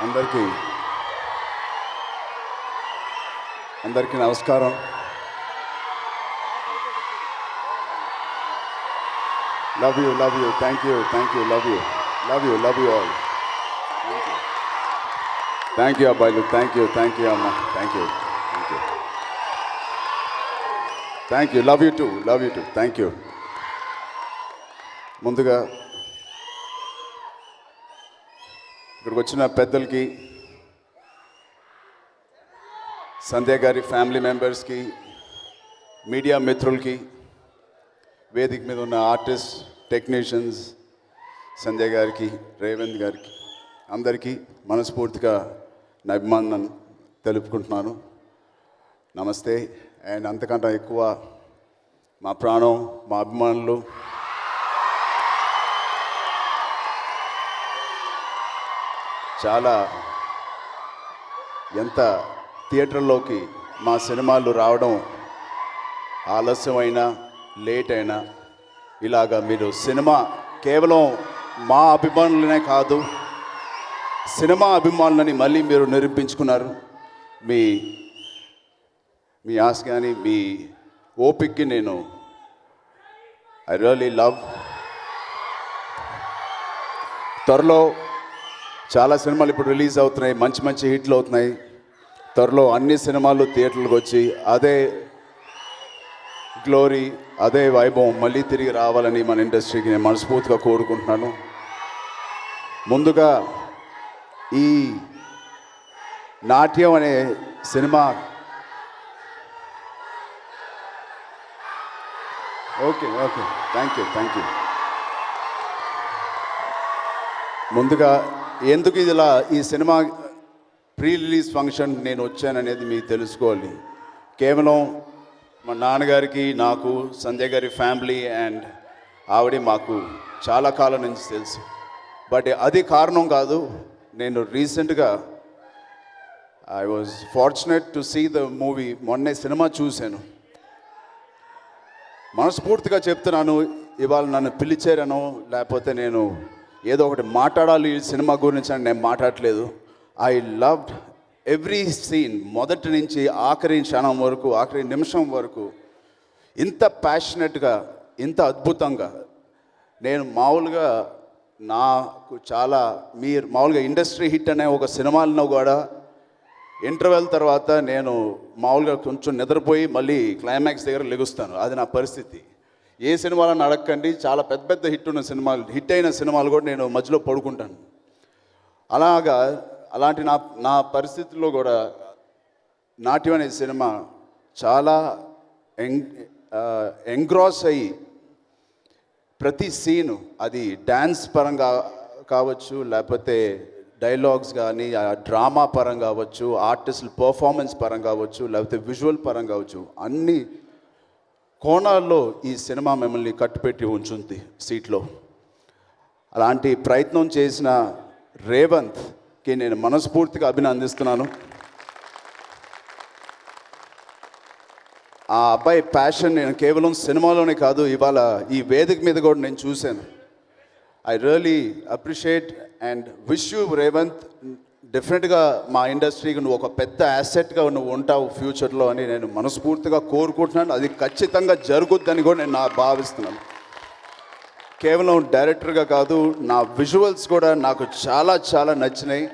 అందరికీ నమస్కారం. Love you thank you love you all. Thank you అబ్బాయిలు, థ్యాంక్ యూ అమ్మ, thank you love you two thank you. ముందుగా ఇక్కడికి వచ్చిన పెద్దలకి, సంధ్య గారి ఫ్యామిలీ మెంబర్స్కి, మీడియా మిత్రులకి, వేదిక మీద ఉన్న ఆర్టిస్ట్, టెక్నీషియన్స్, సంధ్య గారికి, రేవంత్ గారికి, అందరికీ మనస్ఫూర్తిగా నా అభిమానం తెలుపుకుంటున్నాను. నమస్తే. అండ్ అంతకంటే ఎక్కువ మా ప్రాణం, మా అభిమానులు, చాలా ఎంత థియేటర్లోకి మా సినిమాలు రావడం ఆలస్యమైనా, లేట్ అయినా, ఇలాగా మీరు సినిమా కేవలం మా అభిమానులనే కాదు, సినిమా అభిమానులని మళ్ళీ మీరు నిరూపించుకున్నారు. మీ ఆశ కానీ మీ ఓపిక్కి నేను ఐ రియల్లీ లవ్. త్వరలో చాలా సినిమాలు ఇప్పుడు రిలీజ్ అవుతున్నాయి, మంచి హిట్లు అవుతున్నాయి. త్వరలో అన్ని సినిమాలు థియేటర్లకు వచ్చి అదే గ్లోరీ, అదే వైభవం మళ్ళీ తిరిగి రావాలని మన ఇండస్ట్రీకి నేను మనస్ఫూర్తిగా కోరుకుంటున్నాను. ముందుగా ఈ నాట్యం అనే సినిమా ఓకే థ్యాంక్ యూ. ముందుగా ఎందుకు ఇలా ఈ సినిమా ప్రీ రిలీజ్ ఫంక్షన్ నేను వచ్చాననేది మీకు తెలుసుకోవాలి. కేవలం మా నాన్నగారికి, నాకు, సంజయ్ గారి ఫ్యామిలీ అండ్ ఆవిడ మాకు చాలా కాలం నుంచి తెలుసు. బట్ అది కారణం కాదు. నేను రీసెంట్గా I was fortunate to see the movie. మొన్నే సినిమా చూశాను. మనస్ఫూర్తిగా చెప్తున్నాను, ఇవాళ నన్ను పిలిచారనో లేకపోతే నేను ఏదో ఒకటి మాట్లాడాలి ఈ సినిమా గురించి అని నేను మాట్లాడట్లేదు. I loved every scene. మొదటి నుంచి ఆఖరి క్షణం వరకు, ఆఖరి నిమిషం వరకు ఇంత ప్యాషనెట్గా, ఇంత అద్భుతంగా నేను మామూలుగా నాకు చాలా మీరు మామూలుగా ఇండస్ట్రీ హిట్ అనే ఒక సినిమాలను కూడా ఇంటర్వెల్ తర్వాత నేను మామూలుగా కొంచెం నిద్రపోయి మళ్ళీ క్లైమాక్స్ దగ్గర లెగుస్తాను. అది నా పరిస్థితి. ఏ సినిమాలను అడగకండి, చాలా పెద్ద హిట్ అయిన సినిమాలు కూడా నేను మధ్యలో పడుకుంటాను. అలాంటి నా పరిస్థితుల్లో కూడా నాట్యం అనే సినిమా చాలా ఎంగ్రాస్ అయ్యి ప్రతి సీను, అది డ్యాన్స్ పరంగా కావచ్చు, లేకపోతే డైలాగ్స్ కానీ డ్రామా పరంగా కావచ్చు, ఆర్టిస్టుల పర్ఫార్మెన్స్ పరంగా కావచ్చు, లేకపోతే విజువల్ పరంగా కావచ్చు, అన్ని కోణాల్లో ఈ సినిమా మిమ్మల్ని కట్టుపెట్టి ఉంచుంది సీట్లో. అలాంటి ప్రయత్నం చేసిన రేవంత్కి నేను మనస్ఫూర్తిగా అభినందిస్తున్నాను. ఆ అబ్బాయి ప్యాషన్ నేను కేవలం సినిమాలోనే కాదు, ఇవాళ ఈ వేదిక మీద కూడా నేను చూశాను. I really appreciate and wish you Revanth. డెఫినెట్గా మా ఇండస్ట్రీకి నువ్వు ఒక పెద్ద యాసెట్గా నువ్వు ఉంటావు ఫ్యూచర్లో అని నేను మనస్ఫూర్తిగా కోరుకుంటున్నాను. అది ఖచ్చితంగా జరుగుద్దని కూడా నేను భావిస్తున్నాను. కేవలం డైరెక్టర్గా కాదు, నా విజువల్స్ కూడా నాకు చాలా నచ్చినాయి.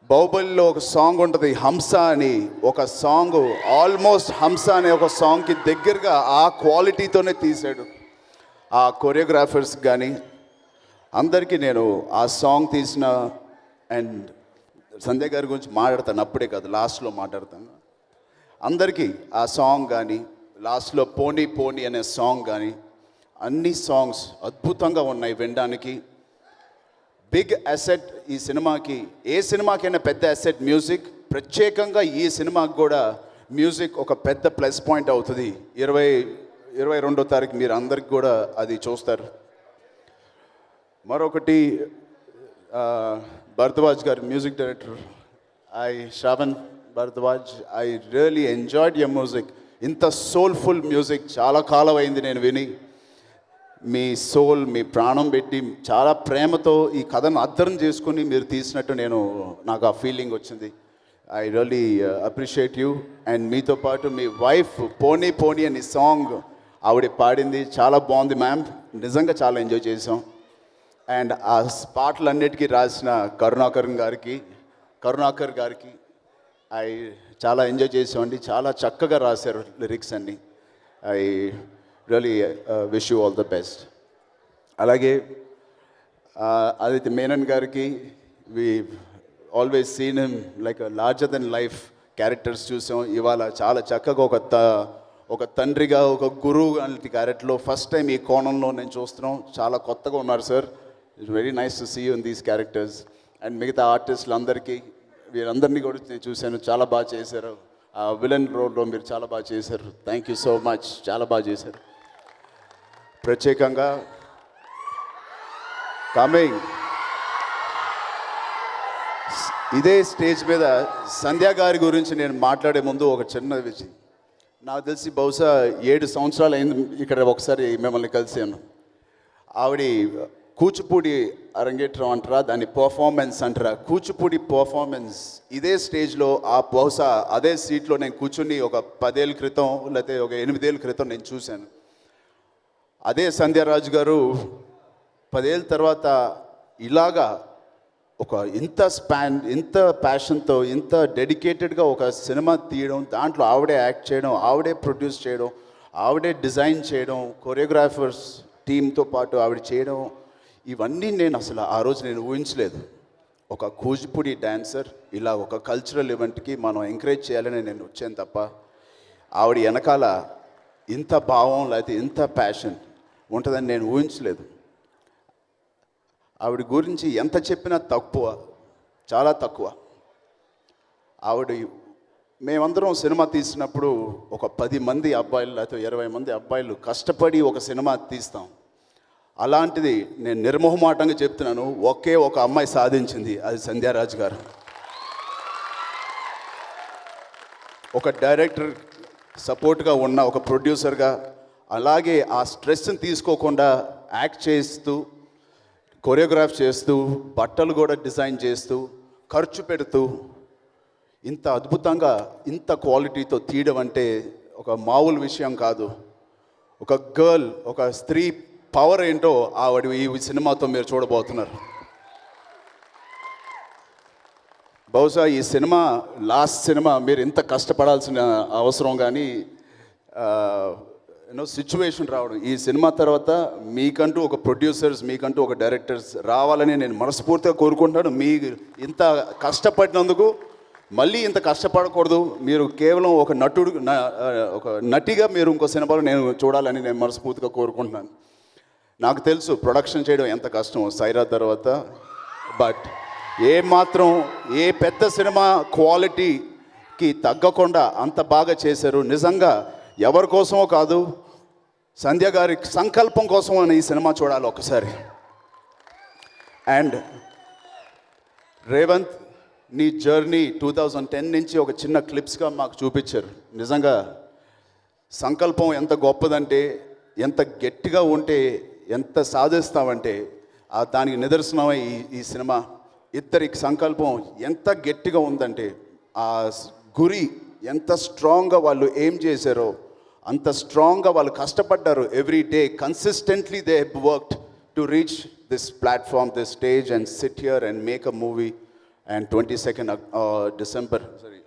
బాహుబలిలో ఒక సాంగ్ ఉంటుంది, హంస అని ఒక సాంగ్, ఆల్మోస్ట్ హంస అనే ఒక సాంగ్కి దగ్గరగా ఆ క్వాలిటీతోనే తీశాడు. ఆ కొరియోగ్రాఫర్స్ కానీ అందరికీ నేను ఆ సాంగ్ తీసిన అండ్ సంజయ్ గారి గురించి మాట్లాడతాను, అప్పుడే కాదు లాస్ట్లో మాట్లాడతాను. అందరికీ ఆ సాంగ్ కానీ, లాస్ట్లో పోనీ అనే సాంగ్ కానీ, అన్ని సాంగ్స్ అద్భుతంగా ఉన్నాయి వినడానికి. బిగ్ అసెట్ ఈ సినిమాకి. ఏ సినిమాకైనా పెద్ద అసెట్ మ్యూజిక్. ప్రత్యేకంగా ఈ సినిమాకి కూడా మ్యూజిక్ ఒక పెద్ద ప్లస్ పాయింట్ అవుతుంది. 22వ తారీఖు మీరు అందరికి కూడా అది చూస్తారు. మరొకటి భరద్వాజ్ గారు, music director, Shravan Bharadwaj, I really enjoyed your music. ఇంత సోల్ఫుల్ మ్యూజిక్ చాలా కాలం అయింది నేను విని. మీ సోల్, మీ ప్రాణం పెట్టి చాలా ప్రేమతో ఈ కథను అర్థం చేసుకుని మీరు తీసినట్టు నాకు ఆ ఫీలింగ్ వచ్చింది. I really appreciate you. And మీతో పాటు మీ వైఫ్ పోనీ పోనీ అని సాంగ్ ఆవిడ పాడింది, చాలా బాగుంది మ్యామ్, నిజంగా చాలా ఎంజాయ్ చేసాం. అండ్ ఆ పాటలన్నిటికీ రాసిన కరుణాకర్ గారికి చాలా ఎంజాయ్ చేసామండి. చాలా చక్కగా రాశారు లిరిక్స్ అన్నీ. I really wish you all the best. అలాగే ఆదిత్య మేనన్ గారికి, we always seen him like larger than life characters చూసాం. ఇవాళ చాలా చక్కగా ఒక తండ్రిగా, ఒక గురువు లాంటి క్యారెక్టర్లో ఫస్ట్ టైం ఈ కోణంలో నేను చూస్తున్నాం. చాలా కొత్తగా ఉన్నారు sir. It's very nice to see you in these characters. And మిగతా ఆర్టిస్టులందరికీ, వీరందరినీ కూడా నేను చూశాను, చాలా బాగా చేశారు. ఆ విలన్ రోల్లో మీరు చాలా బాగా చేశారు. థ్యాంక్ యూ సో మచ్, చాలా బాగా చేశారు. ప్రత్యేకంగా కమింగ్ ఇదే స్టేజ్ మీద సంధ్య గారి గురించి నేను మాట్లాడే ముందు ఒక చిన్న విషయం. నాకు తెలిసి బహుశా 7 సంవత్సరాలు అయింది ఇక్కడ ఒకసారి మిమ్మల్ని కలిసాను. ఆవిడ కూచిపూడి అరంగేట్రం అంటారా, దాన్ని పర్ఫార్మెన్స్ అంటారా, కూచిపూడి పర్ఫార్మెన్స్ ఇదే స్టేజ్లో బహుశా అదే సీట్లో నేను కూర్చుని ఒక 10 ఏళ్ళ క్రితం లేకపోతే ఒక 8 ఏళ్ళ క్రితం నేను చూశాను. అదే సంధ్యారాజు గారు 10 ఏళ్ళ తర్వాత ఇలాగా ఇంత ప్యాషన్తో, ఇంత డెడికేటెడ్గా ఒక సినిమా తీయడం, దాంట్లో ఆవిడే యాక్ట్ చేయడం, ఆవిడే ప్రొడ్యూస్ చేయడం, ఆవిడే డిజైన్ చేయడం, కొరియోగ్రాఫర్స్ టీంతో పాటు ఆవిడ చేయడం, ఇవన్నీ నేను అసలు ఆ రోజు నేను ఊహించలేదు. ఒక కూచిపూడి డ్యాన్సర్ ఇలా ఒక కల్చరల్ ఈవెంట్కి మనం ఎంకరేజ్ చేయాలని నేను వచ్చాను తప్ప, ఆవిడ వెనకాల ఇంత భావం లేకపోతే ఇంత ప్యాషన్ ఉంటుందని నేను ఊహించలేదు. ఆవిడ గురించి ఎంత చెప్పినా తక్కువ, చాలా తక్కువ. మేమందరం సినిమా తీసినప్పుడు ఒక 10 మంది అబ్బాయిలు లేకపోతే 20 మంది అబ్బాయిలు కష్టపడి ఒక సినిమా తీస్తాం. అలాంటిది నేను నిర్మోహమాటంగా చెప్తున్నాను, ఒకే ఒక అమ్మాయి సాధించింది, అది సంధ్యారాజ్ గారు. ఒక డైరెక్టర్ సపోర్ట్గా ఉన్న ఒక ప్రొడ్యూసర్గా, అలాగే ఆ స్ట్రెస్ని తీసుకోకుండా యాక్ట్ చేస్తూ, కొరియోగ్రాఫ్ చేస్తూ, బట్టలు కూడా డిజైన్ చేస్తూ, ఖర్చు పెడుతూ, ఇంత అద్భుతంగా ఇంత క్వాలిటీతో తీయడం అంటే ఒక మామూలు విషయం కాదు. ఒక గర్ల్, ఒక స్త్రీ పవర్ ఏంటో ఆవిడ ఈ సినిమాతో మీరు చూడబోతున్నారు. బహుశా ఈ సినిమా లాస్ట్ సినిమా మీరు ఇంత కష్టపడాల్సిన అవసరం కానీ సిచ్యువేషన్ రావడం, ఈ సినిమా తర్వాత మీకంటూ ఒక ప్రొడ్యూసర్స్, మీకంటూ ఒక డైరెక్టర్స్ రావాలని నేను మనస్ఫూర్తిగా కోరుకుంటున్నాను. మీరు ఇంత కష్టపడినందుకు మళ్ళీ ఇంత కష్టపడకూడదు. మీరు కేవలం ఒక నటిగా మీరు ఇంకో సినిమాలో నేను చూడాలని నేను మనస్ఫూర్తిగా కోరుకుంటున్నాను. నాకు తెలుసు ప్రొడక్షన్ చేయడం ఎంత కష్టం సైరా తర్వాత, బట్ ఏ పెద్ద సినిమా క్వాలిటీకి తగ్గకుండా అంత బాగా చేశారు. నిజంగా ఎవరి కోసమో కాదు, సంధ్య గారి సంకల్పం కోసం అని ఈ సినిమా చూడాలి ఒకసారి. అండ్ రేవంత్, నీ జర్నీ 2010 నుంచి ఒక చిన్న క్లిప్స్గా మాకు చూపించారు. నిజంగా సంకల్పం ఎంత గొప్పదంటే, ఎంత గట్టిగా ఉంటే ఎంత సాధిస్తామంటే దానికి నిదర్శనమై ఈ సినిమా. ఇద్దరికి సంకల్పం ఎంత గట్టిగా ఉందంటే, ఆ గురి ఎంత స్ట్రాంగ్గా వాళ్ళు ఏం చేశారో అంత స్ట్రాంగ్గా వాళ్ళు కష్టపడ్డారు. Every day consistently they have worked to reach this platform, this stage and SIT here and make a movie. And 22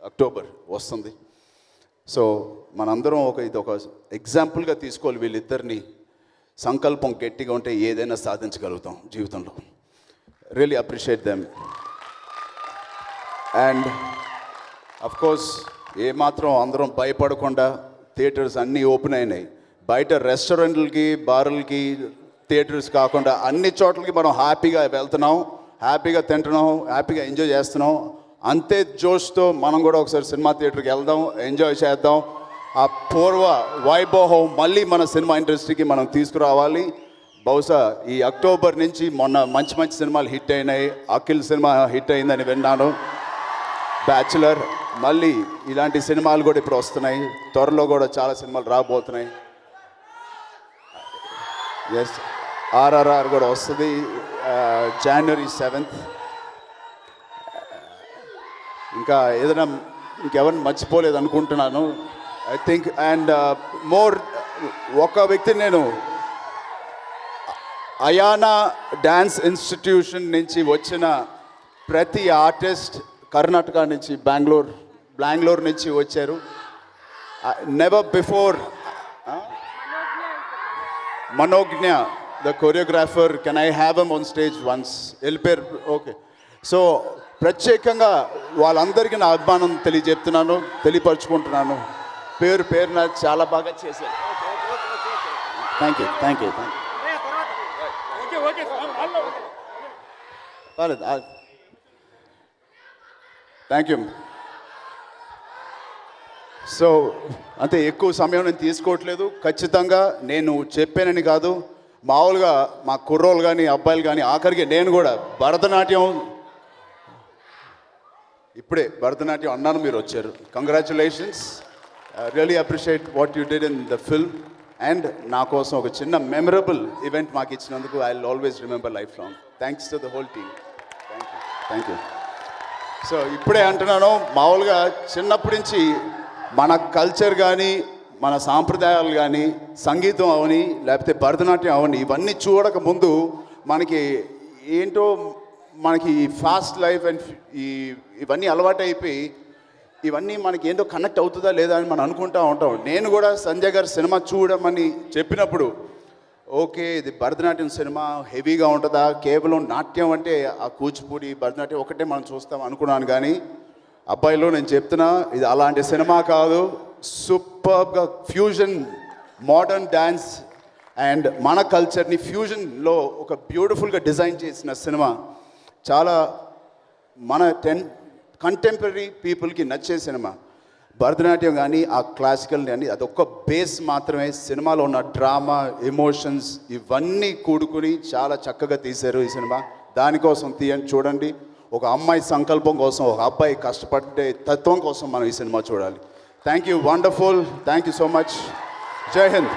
October వస్తుంది. సో మనందరం ఇది ఒక ఎగ్జాంపుల్గా తీసుకోవాలి. వీళ్ళిద్దరిని సంకల్పం గట్టిగా ఉంటే ఏదైనా సాధించగలుగుతాం జీవితంలో. Really appreciate them. And of course ఏమాత్రం అందరం భయపడకుండా థియేటర్స్ అన్నీ ఓపెన్ అయినాయి. బయట రెస్టారెంట్లకి, బార్లకి, థియేటర్స్ కాకుండా అన్ని చోట్లకి మనం హ్యాపీగా వెళ్తున్నాం, హ్యాపీగా తింటున్నాం, హ్యాపీగా ఎంజాయ్ చేస్తున్నాం. అంతే జోష్తో మనం కూడా ఒకసారి సినిమా థియేటర్కి వెళ్దాం, ఎంజాయ్ చేద్దాం. ఆ పూర్వ వైభవం మళ్ళీ మన సినిమా ఇండస్ట్రీకి మనం తీసుకురావాలి. బహుశా ఈ అక్టోబర్ నుంచి మొన్న మంచి సినిమాలు హిట్ అయినాయి. అఖిల్ సినిమా హిట్ అయిందని విన్నాను, బ్యాచులర్. మళ్ళీ ఇలాంటి సినిమాలు కూడా ఇప్పుడు వస్తున్నాయి. త్వరలో కూడా చాలా సినిమాలు రాబోతున్నాయి. ఎస్, ఆర్ఆర్ఆర్ కూడా వస్తుంది January 7th. ఇంకా ఏదైనా ఇంకెవరిని మర్చిపోలేదు అనుకుంటున్నాను ఐ థింక్. అండ్ మోర్ ఒక వ్యక్తిని నేను అయానా డ్యాన్స్ ఇన్స్టిట్యూషన్ నుంచి వచ్చిన ప్రతి ఆర్టిస్ట్ కర్ణాటక నుంచి బెంగళూరు నుంచి వచ్చారు. Never before Manogna the choreographer, can I have em on stage once? వెళ్ళిపోయారు. ఓకే, సో ప్రత్యేకంగా వాళ్ళందరికీ నా అభిమానం తెలియపరుచుకుంటున్నాను. పేరున చాలా బాగా చేశారు. Thank you. Thank you. So అంతే, ఎక్కువ సమయం నేను తీసుకోవట్లేదు. ఖచ్చితంగా నేను చెప్పానని కాదు, మామూలుగా మా కుర్రోళ్ళు కానీ అబ్బాయిలు కానీ, ఆఖరికి నేను కూడా ఇప్పుడే భరతనాట్యం అన్నాను, మీరు వచ్చారు. Congratulations, really appreciate what you did in the film. And నా కోసం ఒక చిన్న మెమరబుల్ ఈవెంట్ మాకు ఇచ్చినందుకు I will always remember life long. Thanks to the whole team. Thank you. So ఇప్పుడే అంటున్నాను, మామూలుగా చిన్నప్పటి నుంచి మన కల్చర్ కానీ, మన సాంప్రదాయాలు కానీ, సంగీతం అవని లేకపోతే భరతనాట్యం అవని, ఇవన్నీ చూడక ముందు మనకి ఏంటో మనకి ఫాస్ట్ లైఫ్ అండ్ ఇవన్నీ అలవాటు అయిపోయి ఇవన్నీ మనకి ఏంటో కనెక్ట్ అవుతుందా లేదా అని మనం అనుకుంటూ ఉంటాం. నేను కూడా సంజయ్ గారు సినిమా చూడమని చెప్పినప్పుడు ఓకే, ఇది భరతనాట్యం సినిమా హెవీగా ఉంటుందా, కేవలం నాట్యం అంటే ఆ కూచిపూడి భరతనాట్యం ఒకటే మనం చూస్తాం అనుకున్నాను. కానీ అబ్బాయిలో నేను చెప్తున్నా, ఇది అలాంటి సినిమా కాదు. సూపర్గా ఫ్యూజన్, మోడర్న్ డ్యాన్స్ అండ్ మన కల్చర్ని ఫ్యూజన్లో ఒక బ్యూటిఫుల్గా డిజైన్ చేసిన సినిమా. చాలా మన కంటెంపరీ పీపుల్కి నచ్చే సినిమా. భరతనాట్యం కానీ ఆ క్లాసికల్ కానీ అదొక్క బేస్ మాత్రమే. సినిమాలో ఉన్న డ్రామా, ఎమోషన్స్ ఇవన్నీ కూడుకుని చాలా చక్కగా తీశారు ఈ సినిమా. దానికోసం చూడండి. ఒక అమ్మాయి సంకల్పం కోసం, ఒక అబ్బాయి కష్టపడే తత్వం కోసం మనం ఈ సినిమా చూడాలి. Thank you, wonderful, thank you so much. జై హింద్.